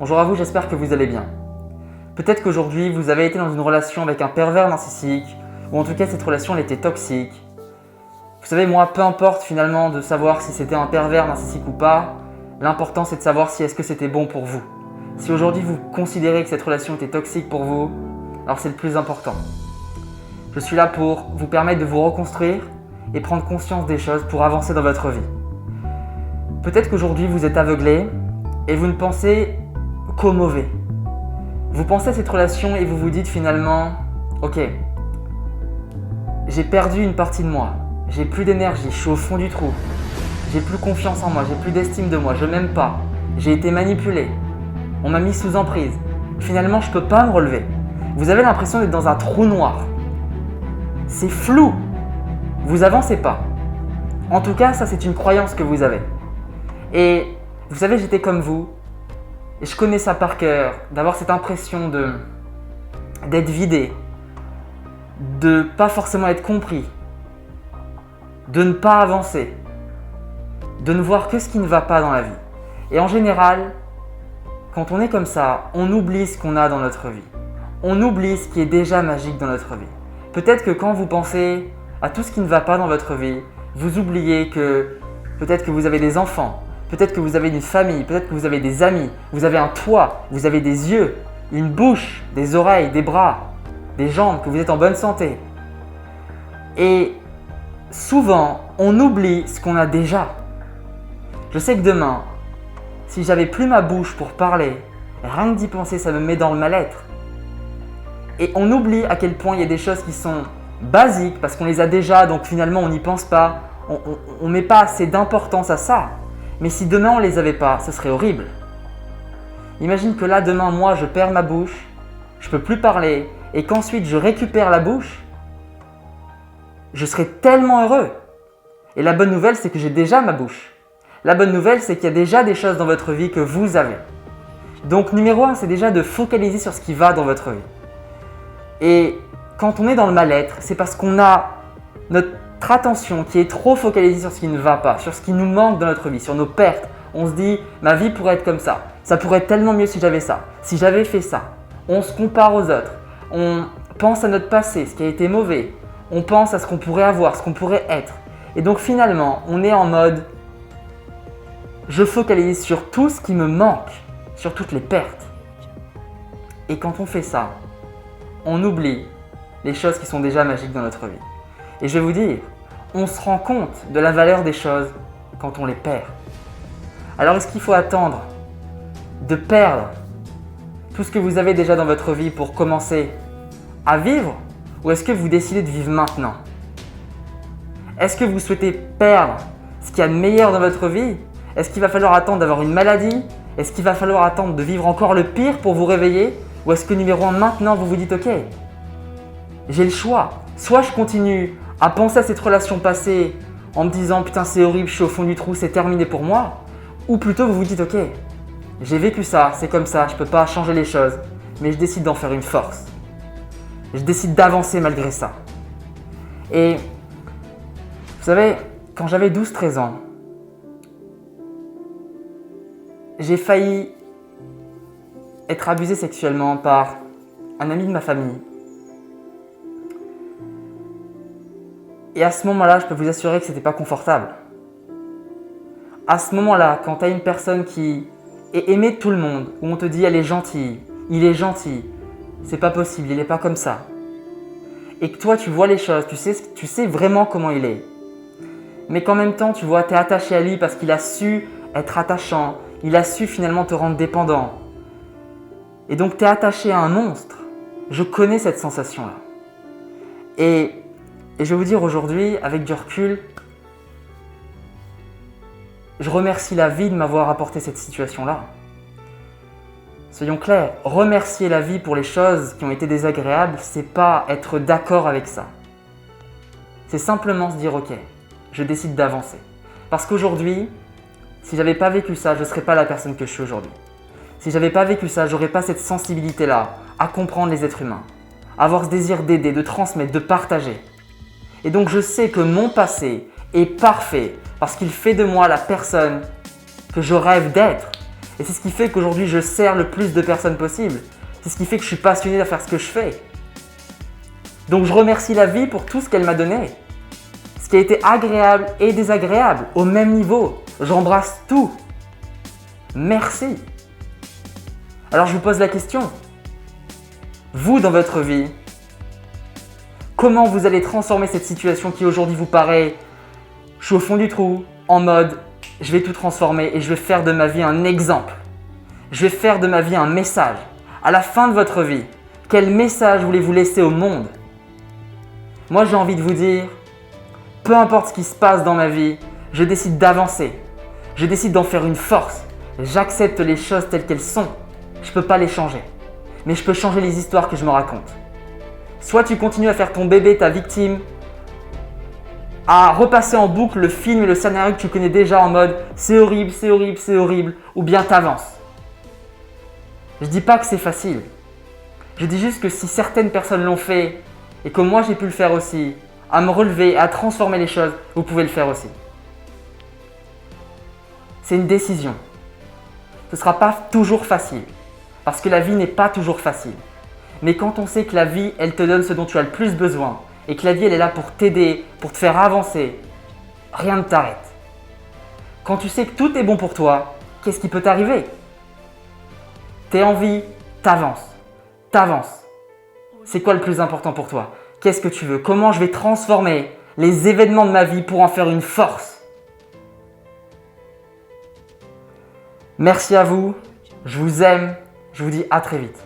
Bonjour à vous, j'espère que vous allez bien. Peut-être qu'aujourd'hui, vous avez été dans une relation avec un pervers narcissique, ou en tout cas cette relation elle était toxique. Vous savez, moi, peu importe finalement de savoir si c'était un pervers narcissique ou pas, l'important c'est de savoir si est-ce que c'était bon pour vous. Si aujourd'hui vous considérez que cette relation était toxique pour vous, alors c'est le plus important. Je suis là pour vous permettre de vous reconstruire et prendre conscience des choses pour avancer dans votre vie. Peut-être qu'aujourd'hui vous êtes aveuglé et vous ne pensez qu'au mauvais. Vous pensez à cette relation et vous vous dites finalement « Ok, j'ai perdu une partie de moi, j'ai plus d'énergie, je suis au fond du trou, j'ai plus confiance en moi, j'ai plus d'estime de moi, je m'aime pas, j'ai été manipulé, on m'a mis sous emprise, finalement je peux pas me relever. » Vous avez l'impression d'être dans un trou noir. C'est flou, vous avancez pas. En tout cas, ça c'est une croyance que vous avez. Et vous savez, j'étais comme vous, et je connais ça par cœur, d'avoir cette impression d'être vidé, de pas forcément être compris, de ne pas avancer, de ne voir que ce qui ne va pas dans la vie. Et en général, quand on est comme ça, on oublie ce qu'on a dans notre vie. On oublie ce qui est déjà magique dans notre vie. Peut-être que quand vous pensez à tout ce qui ne va pas dans votre vie, vous oubliez que peut-être que vous avez des enfants, peut-être que vous avez une famille, peut-être que vous avez des amis, vous avez un toit, vous avez des yeux, une bouche, des oreilles, des bras, des jambes, que vous êtes en bonne santé. Et souvent, on oublie ce qu'on a déjà. Je sais que demain, si j'avais plus ma bouche pour parler, rien que d'y penser, ça me met dans le mal-être. Et on oublie à quel point il y a des choses qui sont basiques parce qu'on les a déjà, donc finalement on n'y pense pas, on ne met pas assez d'importance à ça. Mais si demain on ne les avait pas, ce serait horrible. Imagine que là demain moi je perds ma bouche, je ne peux plus parler et qu'ensuite je récupère la bouche, je serais tellement heureux. Et la bonne nouvelle c'est que j'ai déjà ma bouche. La bonne nouvelle c'est qu'il y a déjà des choses dans votre vie que vous avez. Donc numéro 1 c'est déjà de focaliser sur ce qui va dans votre vie. Et quand on est dans le mal-être, c'est parce qu'on a notre attention qui est trop focalisée sur ce qui ne va pas, sur ce qui nous manque dans notre vie, sur nos pertes. On se dit « ma vie pourrait être comme ça, ça pourrait être tellement mieux si j'avais ça, si j'avais fait ça ». On se compare aux autres, on pense à notre passé, ce qui a été mauvais, on pense à ce qu'on pourrait avoir, ce qu'on pourrait être. Et donc finalement, on est en mode « je focalise sur tout ce qui me manque, sur toutes les pertes ». Et quand on fait ça, on oublie les choses qui sont déjà magiques dans notre vie. Et je vais vous dire, on se rend compte de la valeur des choses quand on les perd. Alors est-ce qu'il faut attendre de perdre tout ce que vous avez déjà dans votre vie pour commencer à vivre, ou est-ce que vous décidez de vivre maintenant? Est-ce que vous souhaitez perdre ce qu'il y a de meilleur dans votre vie? Est-ce qu'il va falloir attendre d'avoir une maladie? Est-ce qu'il va falloir attendre de vivre encore le pire pour vous réveiller? Ou est-ce que numéro 1, maintenant vous vous dites ok, j'ai le choix. Soit je continue à penser à cette relation passée en me disant putain c'est horrible, je suis au fond du trou, c'est terminé pour moi. Ou plutôt vous vous dites ok, j'ai vécu ça, c'est comme ça, je ne peux pas changer les choses, mais je décide d'en faire une force. Je décide d'avancer malgré ça. Et vous savez, quand j'avais 12-13 ans, j'ai failli être abusé sexuellement par un ami de ma famille. Et à ce moment-là, je peux vous assurer que ce n'était pas confortable. À ce moment-là, quand tu as une personne qui est aimée de tout le monde, où on te dit elle est gentille, il est gentil, c'est pas possible, il n'est pas comme ça. Et que toi tu vois les choses, tu sais vraiment comment il est. Mais qu'en même temps, tu vois, tu es attaché à lui parce qu'il a su être attachant, il a su finalement te rendre dépendant. Et donc tu es attaché à un monstre. Je connais cette sensation-là. Et je vais vous dire aujourd'hui, avec du recul, je remercie la vie de m'avoir apporté cette situation-là. Soyons clairs, remercier la vie pour les choses qui ont été désagréables, c'est pas être d'accord avec ça. C'est simplement se dire ok, je décide d'avancer. Parce qu'aujourd'hui, si j'avais pas vécu ça, je ne serais pas la personne que je suis aujourd'hui. Si j'avais pas vécu ça, j'aurais pas cette sensibilité-là à comprendre les êtres humains, à avoir ce désir d'aider, de transmettre, de partager. Et donc je sais que mon passé est parfait parce qu'il fait de moi la personne que je rêve d'être. Et c'est ce qui fait qu'aujourd'hui je sers le plus de personnes possible. C'est ce qui fait que je suis passionné à faire ce que je fais. Donc je remercie la vie pour tout ce qu'elle m'a donné. Ce qui a été agréable et désagréable, au même niveau. J'embrasse tout. Merci. Alors je vous pose la question. Vous, dans votre vie, comment vous allez transformer cette situation qui aujourd'hui vous paraît « je suis au fond du trou », en mode « je vais tout transformer et je vais faire de ma vie un exemple. Je vais faire de ma vie un message. » À la fin de votre vie, quel message voulez-vous laisser au monde? Moi, j'ai envie de vous dire, peu importe ce qui se passe dans ma vie, je décide d'avancer. Je décide d'en faire une force. J'accepte les choses telles qu'elles sont. Je ne peux pas les changer. Mais je peux changer les histoires que je me raconte. Soit tu continues à faire ton bébé, ta victime, à repasser en boucle le film et le scénario que tu connais déjà en mode « c'est horrible, c'est horrible, c'est horrible » ou bien t'avances. Je ne dis pas que c'est facile. Je dis juste que si certaines personnes l'ont fait et que moi j'ai pu le faire aussi, à me relever et à transformer les choses, vous pouvez le faire aussi. C'est une décision. Ce ne sera pas toujours facile parce que la vie n'est pas toujours facile. Mais quand on sait que la vie, elle te donne ce dont tu as le plus besoin et que la vie, elle est là pour t'aider, pour te faire avancer, rien ne t'arrête. Quand tu sais que tout est bon pour toi, qu'est-ce qui peut t'arriver? T'es en vie, t'avances. T'avances. C'est quoi le plus important pour toi? Qu'est-ce que tu veux? Comment je vais transformer les événements de ma vie pour en faire une force? Merci à vous. Je vous aime. Je vous dis à très vite.